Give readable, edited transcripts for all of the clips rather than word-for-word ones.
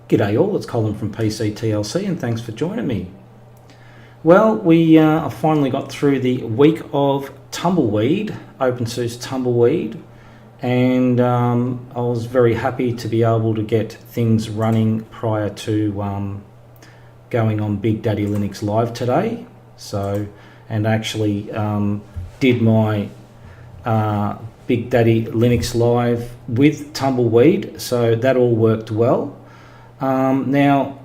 G'day all, it's Colin from PC TLC and thanks for joining me. Well, we have finally got through the week of Tumbleweed, OpenSuse Tumbleweed, and I was very happy to be able to get things running prior to going on Big Daddy Linux Live today. So, and actually did my Big Daddy Linux Live with Tumbleweed, so that all worked well. Now,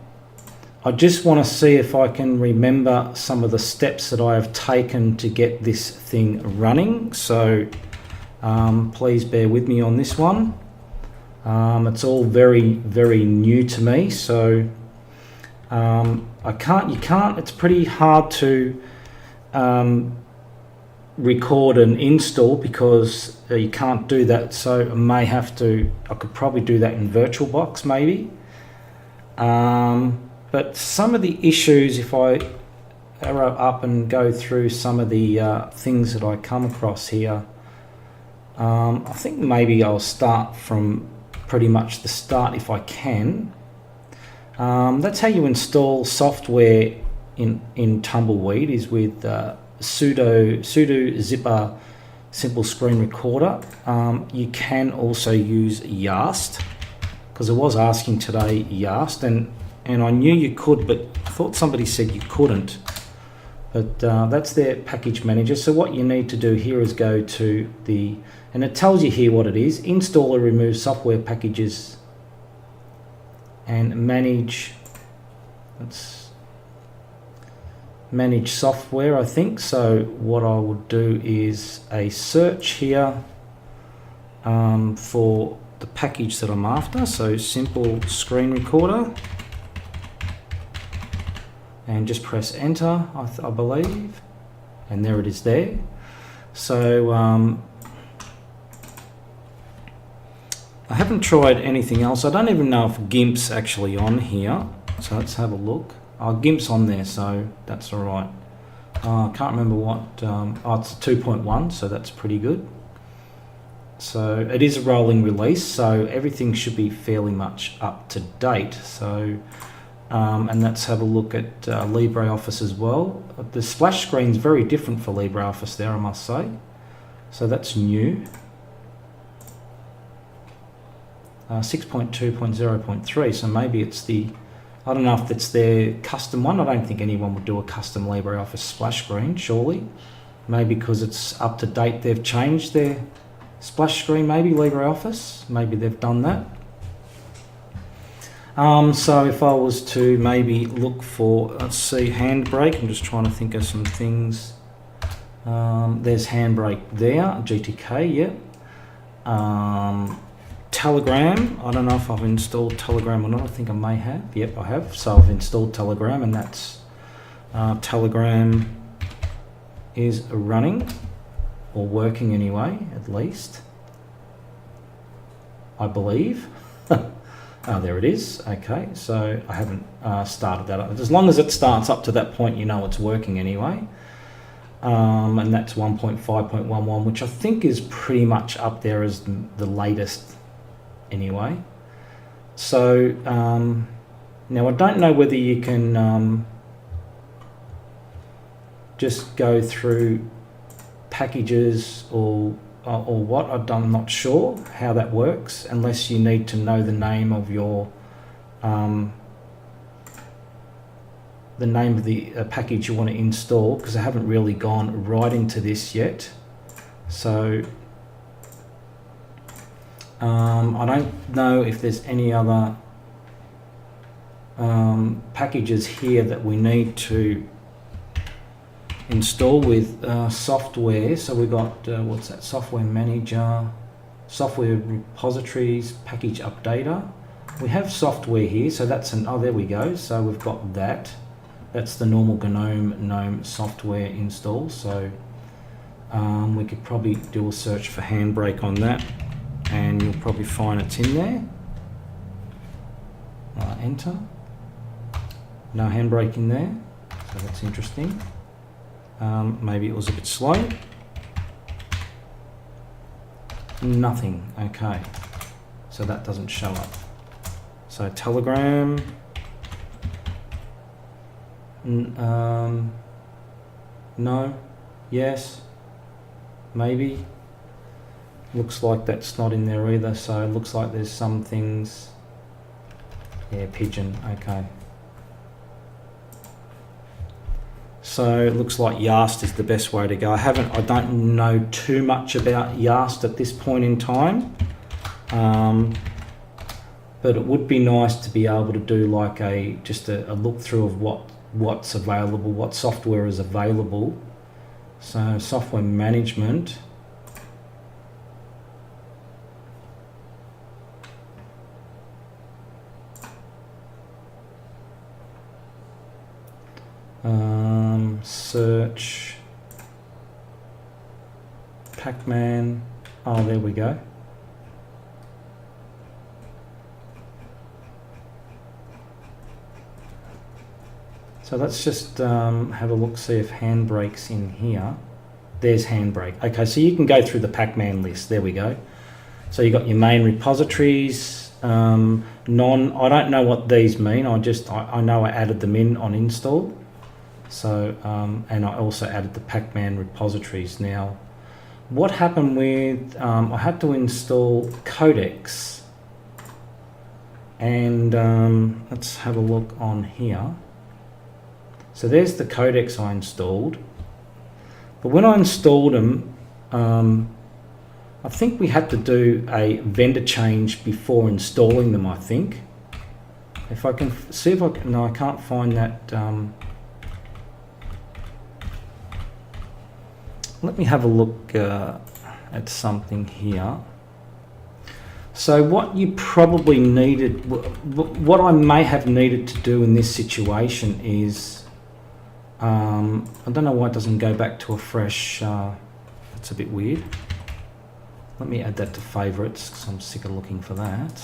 I just want to see if I can remember some of the steps that I have taken to get this thing running. So please bear with me on this one. It's all very new to me, so it's pretty hard to record and install because you can't do that. So I could probably do that in VirtualBox maybe. But some of the issues, if I arrow up and go through some of the things that I come across here, I think maybe I'll start from pretty much the start if I can. That's how you install software in Tumbleweed, is with sudo zipper simple screen recorder. You can also use Yast, because I was asking today Yast, and I knew you could, but I thought somebody said you couldn't. But that's their package manager. So what you need to do here is go to and it tells you here what it is: install or remove software packages and manage software, I think. So what I would do is a search here for the package that I'm after, so simple screen recorder, and just press enter, I believe, and there it is there. So I haven't tried anything else. I don't even know if GIMP's actually on here, so let's have a look. GIMP's on there, so that's all right. I can't remember what, it's 2.1, so that's pretty good. So it is a rolling release, so everything should be fairly much up to date. So, and let's have a look at Libreoffice as well. The splash screen is very different for Libreoffice there, I must say. So that's new. 6.2.0.3, so maybe it's I don't know if it's their custom one. I don't think anyone would do a custom Libreoffice splash screen, surely. Maybe because it's up to date, they've changed their splash screen, maybe LibreOffice, maybe they've done that. So if I was to maybe look for, let's see, Handbrake, I'm just trying to think of some things. There's Handbrake there, GTK, yeah. Telegram, I don't know if I've installed Telegram or not. I think I may have. Yep, I have. So I've installed Telegram, and that's Telegram is running, or working anyway, at least, I believe. Oh, there it is. Okay, so I haven't started that up. As long as it starts up to that point, you know it's working anyway. And that's 1.5.11, which I think is pretty much up there as the latest anyway. So now I don't know whether you can just go through packages or what. I'm not sure how that works, unless you need to know the name of your the name of the package you want to install, because I haven't really gone right into this yet. So I don't know if there's any other packages here that we need to install with software. So we've got what's that? Software manager, software repositories, package updater. We have software here, so that's there we go. So we've got that. That's the normal GNOME software install. So we could probably do a search for Handbrake on that, and you'll probably find it's in there. Enter. No Handbrake in there, so that's interesting. Maybe it was a bit slow. Nothing. Okay, so that doesn't show up. So Telegram, no, yes, maybe. Looks like that's not in there either, so it looks like there's some things. Yeah, Pigeon, okay. So it looks like Yast is the best way to go. I don't know too much about Yast at this point in time, but it would be nice to be able to do like just a look through of what's available, what software is available. So software management. Search Pac-Man. Oh, there we go. So let's just have a look, see if Handbrake's in here. There's Handbrake. Okay, so you can go through the Pac-Man list. There we go. So you got your main repositories. I don't know what these mean. I know I added them in on install. So and I also added the Pac-Man repositories. Now, what happened with I had to install Codex, and let's have a look on here. So there's the Codex I installed, but when I installed them, I think we had to do a vendor change before installing them. I think. If I can see if I can, no, I can't find that. Let me have a look at something here. So what you probably needed, what I may have needed to do in this situation is, I don't know why it doesn't go back to a fresh, that's a bit weird. Let me add that to favorites because I'm sick of looking for that.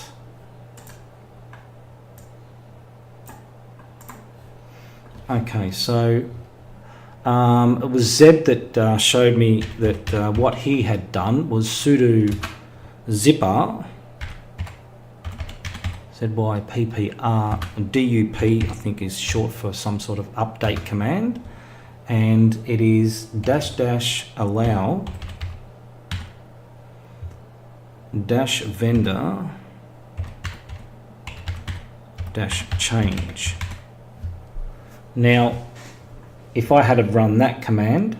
Okay, so it was Zeb that showed me that what he had done was sudo zipper ZYPPR DUP, I think is short for some sort of update command, and it is --allow -vendor -change. Now, if I had have run that command,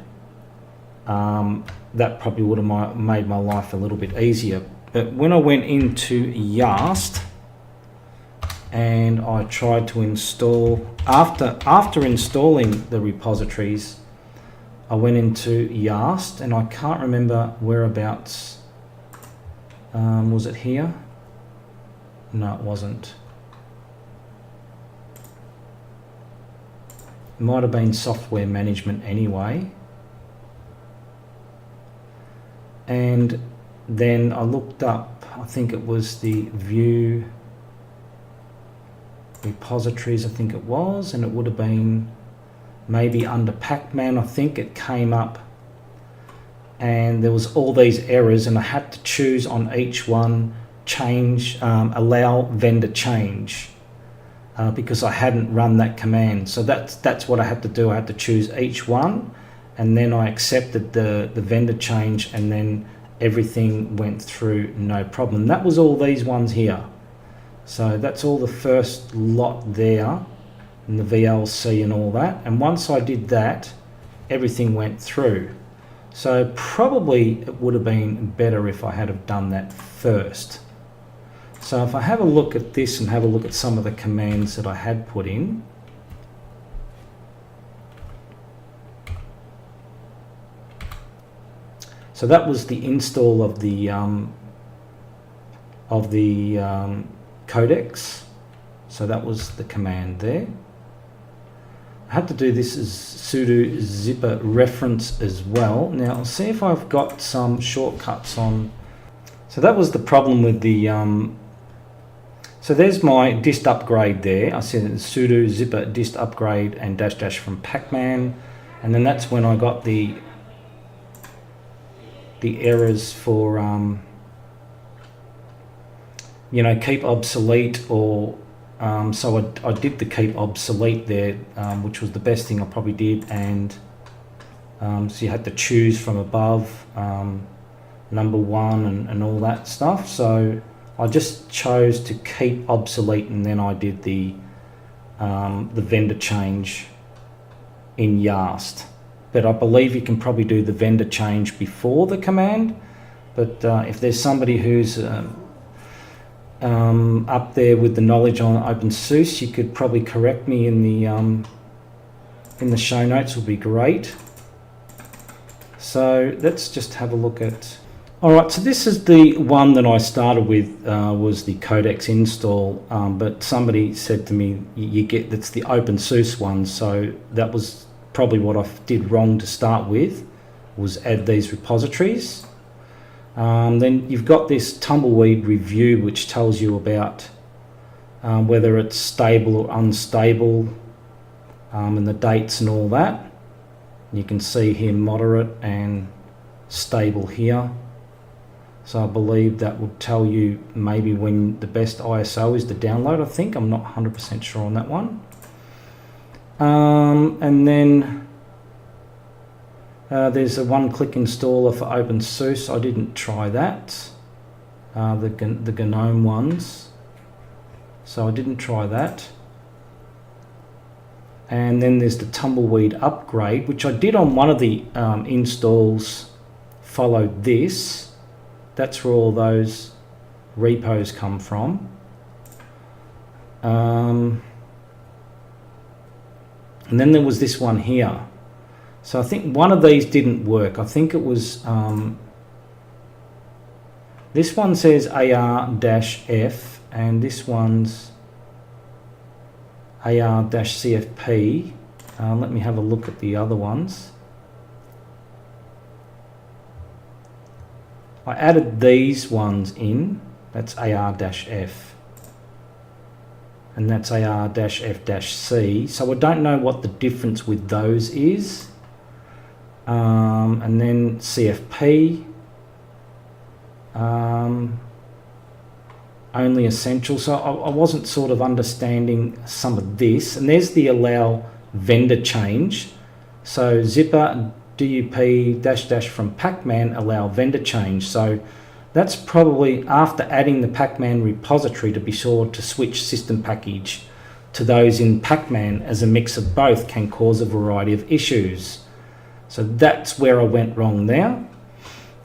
that probably would have made my life a little bit easier. But when I went into Yast and I tried to install, after installing the repositories, I went into Yast, and I can't remember whereabouts. Was it here? No, it wasn't. It might have been software management anyway. And then I looked up, I think it was the view repositories, I think it was, and it would have been maybe under Pac-Man, I think it came up, and there was all these errors, and I had to choose on each one, change, allow vendor change. Because I hadn't run that command. So that's what I had to do. I had to choose each one, and then I accepted the vendor change, and then everything went through no problem. That was all these ones here. So that's all the first lot there, and the VLC and all that. And once I did that, everything went through. So probably it would have been better if I had have done that first. So if I have a look at this and have a look at some of the commands that I had put in. So that was the install of the codex. So that was the command there. I had to do this as sudo zipper reference as well. Now I'll see if I've got some shortcuts on. So that was the problem with the so there's my dist upgrade there. I said sudo zipper dist upgrade and -- from Pac-Man, and then that's when I got the errors for you know, keep obsolete, or so I did the keep obsolete there, which was the best thing I probably did. And so you had to choose from above, number one, and all that stuff. So I just chose to keep obsolete, and then I did the vendor change in Yast. But I believe you can probably do the vendor change before the command. But if there's somebody who's up there with the knowledge on OpenSuse, you could probably correct me in the show notes. Would be great. So let's just have a look at. All right, so this is the one that I started with, was the Codex install, but somebody said to me, you get, that's the OpenSuse one, so that was probably what I did wrong to start with, was add these repositories. Then you've got this Tumbleweed review, which tells you about whether it's stable or unstable, and the dates and all that. You can see here moderate and stable here. So I believe that would tell you maybe when the best ISO is to download, I think. I'm not 100% sure on that one. And then there's a one-click installer for OpenSuse. I didn't try that. The GNOME ones. So I didn't try that. And then there's the Tumbleweed Upgrade, which I did on one of the installs, followed this. That's where all those repos come from. And then there was this one here. So I think one of these didn't work. I think it was, this one says AR-F, and this one's AR-CFP. Let me have a look at the other ones. I added these ones in. That's AR-F, and that's AR-F-C. So I don't know what the difference with those is. And then CFP, only essential. So I wasn't sort of understanding some of this. And there's the allow vendor change. So zipper DUP -- from Pacman allow vendor change. So that's probably after adding the Pacman repository to be sure to switch system package to those in Pacman, as a mix of both can cause a variety of issues. So that's where I went wrong there.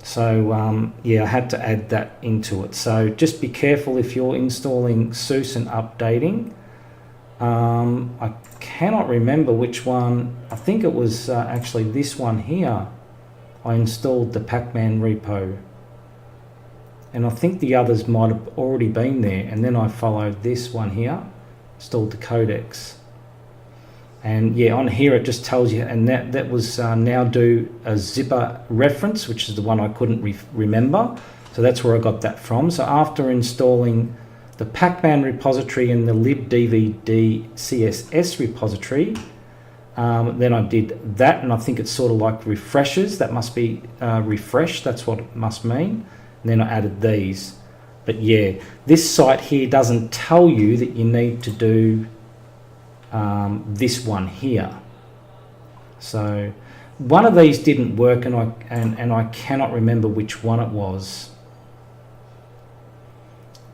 So yeah, I had to add that into it. So just be careful if you're installing SUSE and updating. I cannot remember which one. I think it was actually this one here. I installed the Pacman repo, and I think the others might have already been there, and then I followed this one here, installed the Codex. And yeah, on here it just tells you, and that was now do a zipper reference, which is the one I couldn't remember. So that's where I got that from. So after installing the Pacman repository and the libdvd CSS repository, then I did that, and I think it's sort of like refreshes. That must be refresh, that's what it must mean. And then I added these. But yeah, this site here doesn't tell you that you need to do this one here. So one of these didn't work, and I cannot remember which one it was.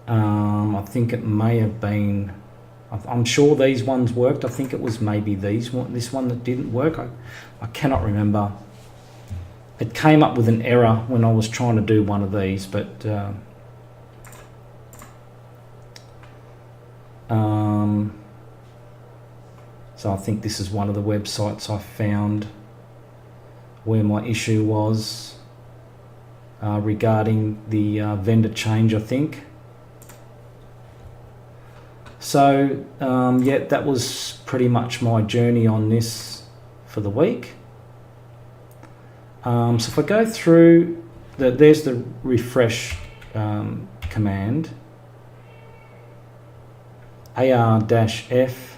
I think it may have been, I'm sure these ones worked. I think it was maybe this one that didn't work. I cannot remember. It came up with an error when I was trying to do one of these, but so I think this is one of the websites I found where my issue was regarding the vendor change, I think. So yeah, that was pretty much my journey on this for the week. So if I go through, there's the refresh command, AR-F.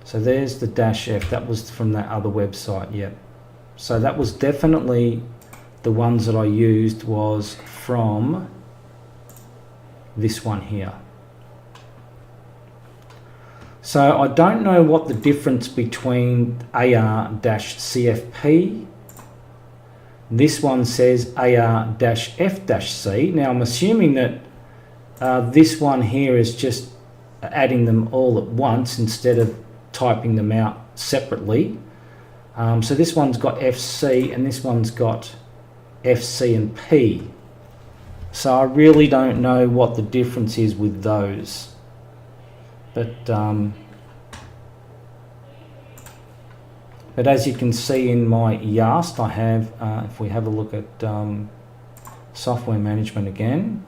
So there's the -F, that was from that other website, yep. So that was definitely the ones that I used was from this one here. So I don't know what the difference between AR-CFP, this one says AR-F-C. Now I'm assuming that this one here is just adding them all at once instead of typing them out separately. So this one's got FC and this one's got FC and P. So I really don't know what the difference is with those. But as you can see in my YAST, I have, if we have a look at software management again,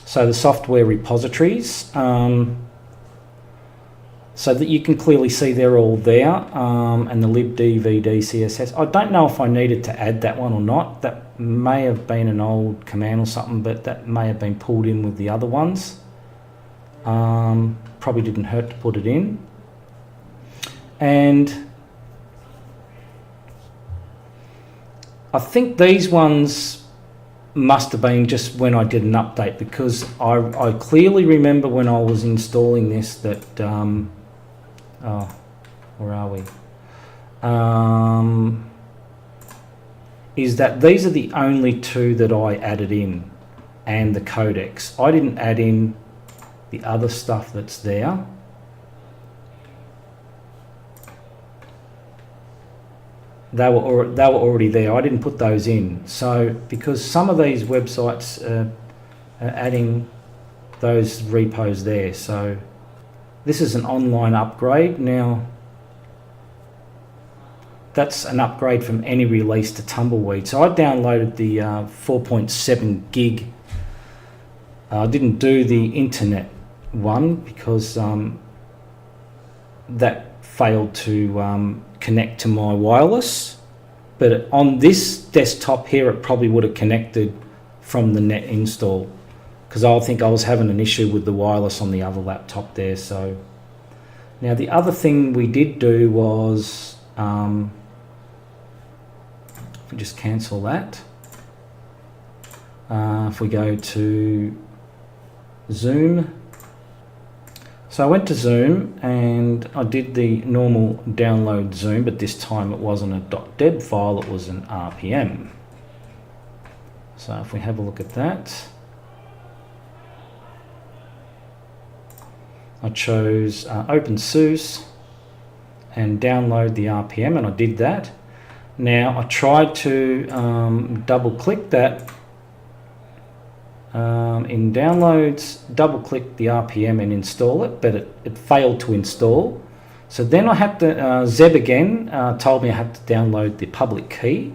so the software repositories, so that you can clearly see they're all there, and the libdvd CSS. I don't know if I needed to add that one or not. That may have been an old command or something, but that may have been pulled in with the other ones. Probably didn't hurt to put it in. And I think these ones must have been just when I did an update, because I clearly remember when I was installing this that, where are we? Is that these are the only two that I added in, and the codecs. I didn't add in the other stuff that's there. They were already there. I didn't put those in. So because some of these websites are adding those repos there. So this is an online upgrade. Now that's an upgrade from any release to Tumbleweed. So I downloaded the 4.7 gig. I didn't do the internet one because that failed to connect to my wireless, but on this desktop here it probably would have connected from the net install, because I think I was having an issue with the wireless on the other laptop there. So now the other thing we did do was, if we just cancel that, if we go to Zoom. So I went to Zoom and I did the normal download Zoom, but this time it wasn't a .deb file, it was an RPM. So if we have a look at that, I chose OpenSuse and download the RPM, and I did that. Now I tried to double click that in downloads, double click the RPM and install it, but it failed to install. So then I had to, Zeb again told me I had to download the public key,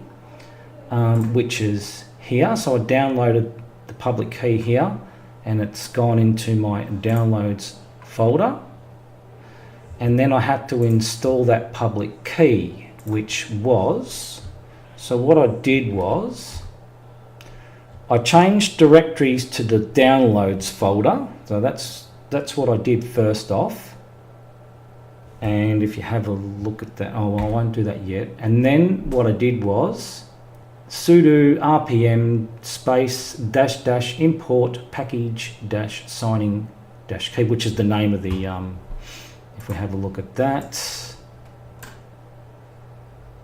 which is here. So I downloaded the public key here, and it's gone into my downloads folder. And then I had to install that public key, which was, so what I did was, I changed directories to the downloads folder. So that's what I did first off. And if you have a look at that, oh, well, I won't do that yet. And then what I did was sudo rpm space -- import package - signing - key, which is the name of the, if we have a look at that,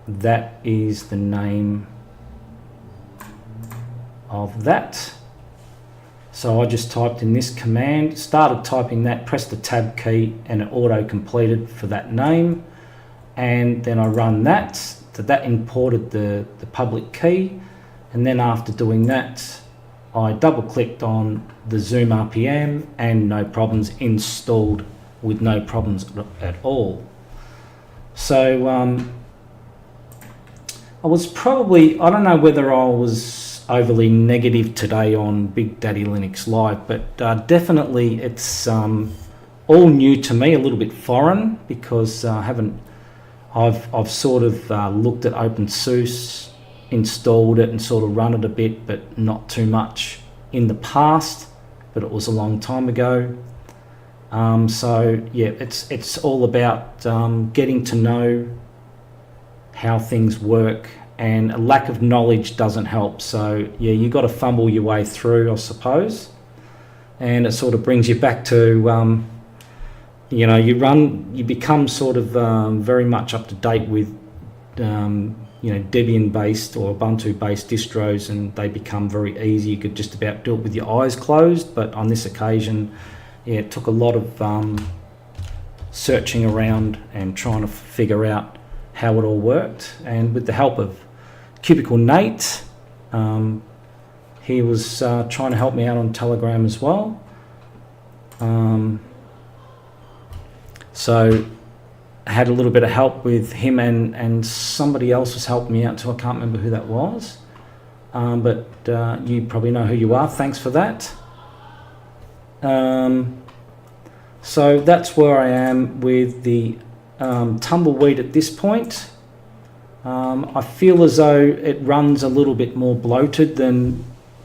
that is the name of that. So I just typed in this command, started typing that, pressed the tab key, and it auto completed for that name. And then I run that, so that imported the public key. And then after doing that, I double clicked on the Zoom RPM, and no problems, installed with no problems at all. So I was probably, I don't know whether I was overly negative today on Big Daddy Linux Live, but definitely it's all new to me, a little bit foreign, because I've sort of looked at OpenSuse, installed it and sort of run it a bit, but not too much in the past, but it was a long time ago. So yeah, it's all about getting to know how things work, and a lack of knowledge doesn't help. So yeah, you got to fumble your way through, I suppose. and it sort of brings you back to you become sort of very much up to date with Debian based or Ubuntu based distros, and they become very easy. You could just about do it with your eyes closed, but on this occasion, it took a lot of searching around and trying to figure out how it all worked. And with the help of Cubicle Nate, he was trying to help me out on Telegram as well. So I had a little bit of help with him, and somebody else was helping me out too. I can't remember who that was, but you probably know who you are. Thanks for that. So that's where I am with the Tumbleweed at this point. I feel as though it runs a little bit more bloated than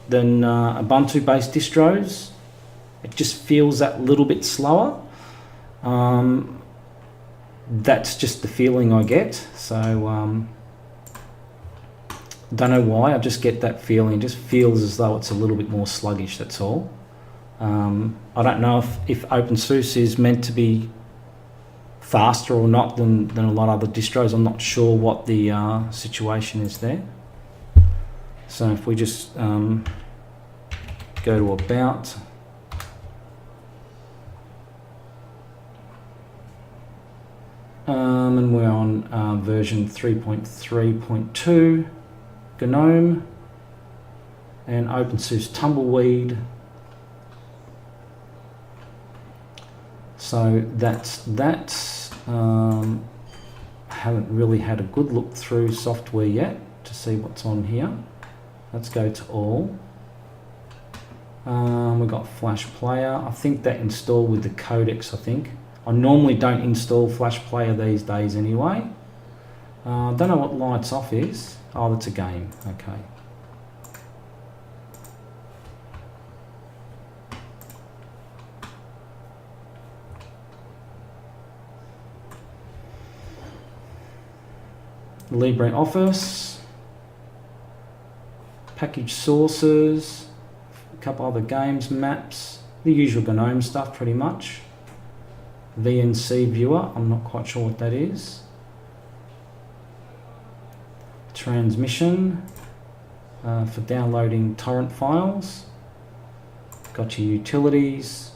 Ubuntu-based distros. It just feels that little bit slower. That's just the feeling I get. So don't know why, I just get that feeling. It just feels as though it's a little bit more sluggish, that's all. I don't know if OpenSuse is meant to be faster or not than a lot of other distros. I'm not sure what the situation is there. So if we just go to About, and we're on version 3.3.2 GNOME and OpenSuse Tumbleweed. So that's that. Haven't really had a good look through software yet to see what's on here. Let's go to all. We've got Flash Player. I think that installed with the codecs, I think. I normally don't install Flash Player these days anyway. Don't know what Lights Off is. Oh, that's a game. Okay. Libreoffice, package sources, a couple other games, maps, the usual GNOME stuff pretty much. VNC viewer, I'm not quite sure what that is. Transmission for downloading torrent files. Got your utilities.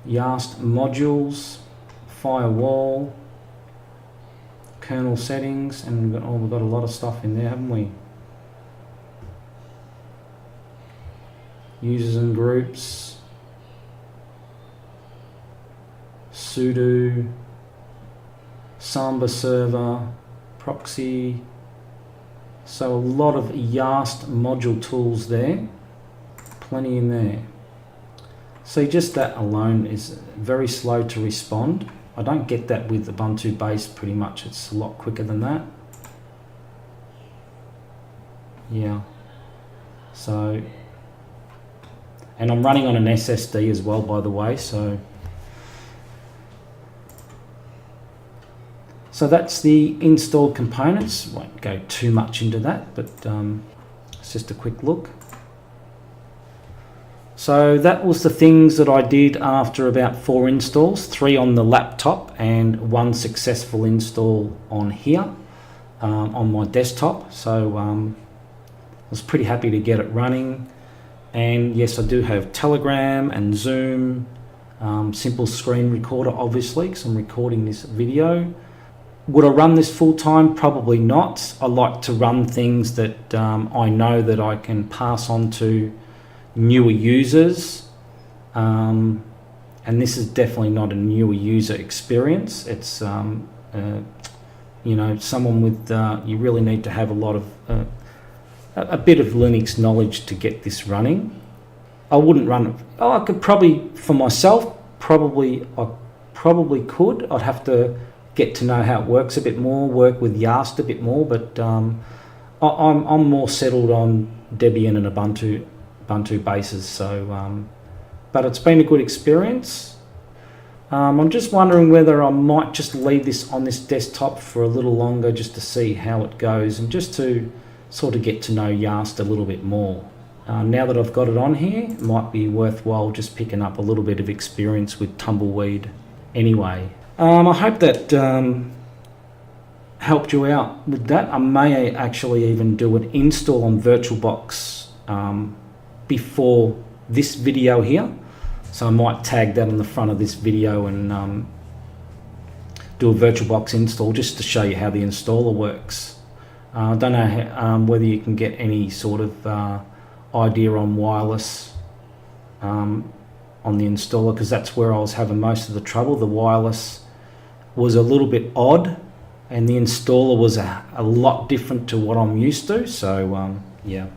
YAST modules, firewall, kernel settings, and we've got a lot of stuff in there, haven't we? Users and groups, sudo, Samba server, proxy. So a lot of YAST module tools there, plenty in there. So just that alone is very slow to respond. I don't get that with Ubuntu base pretty much. It's a lot quicker than that. Yeah. So, and I'm running on an SSD as well, by the way. So that's the installed components. Won't go too much into that, but it's just a quick look. So that was the things that I did after about 4 installs, 3 on the laptop and 1 successful install on here on my desktop. So I was pretty happy to get it running. And yes, I do have Telegram and Zoom, simple screen recorder obviously because I'm recording this video. Would I run this full time? Probably not. I like to run things that I know that I can pass on to newer users, and this is definitely not a newer user experience. It's someone with you really need to have a lot of a bit of Linux knowledge to get this running. I wouldn't run it. I could probably, for myself, I probably could. I'd have to get to know how it works a bit more, work with YAST a bit more, but I'm more settled on Debian and Ubuntu bases. So but it's been a good experience. I'm just wondering whether I might just leave this on this desktop for a little longer just to see how it goes and just to sort of get to know Yast a little bit more. Now that I've got it on here, it might be worthwhile just picking up a little bit of experience with Tumbleweed anyway. I hope that helped you out with that. I may actually even do an install on VirtualBox before this video here. So I might tag that on the front of this video and do a VirtualBox install just to show you how the installer works. I don't know whether you can get any sort of idea on wireless on the installer, because that's where I was having most of the trouble. The wireless was a little bit odd and the installer was a lot different to what I'm used to. So yeah.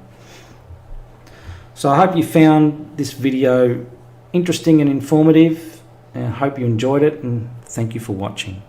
So I hope you found this video interesting and informative, and I hope you enjoyed it, and thank you for watching.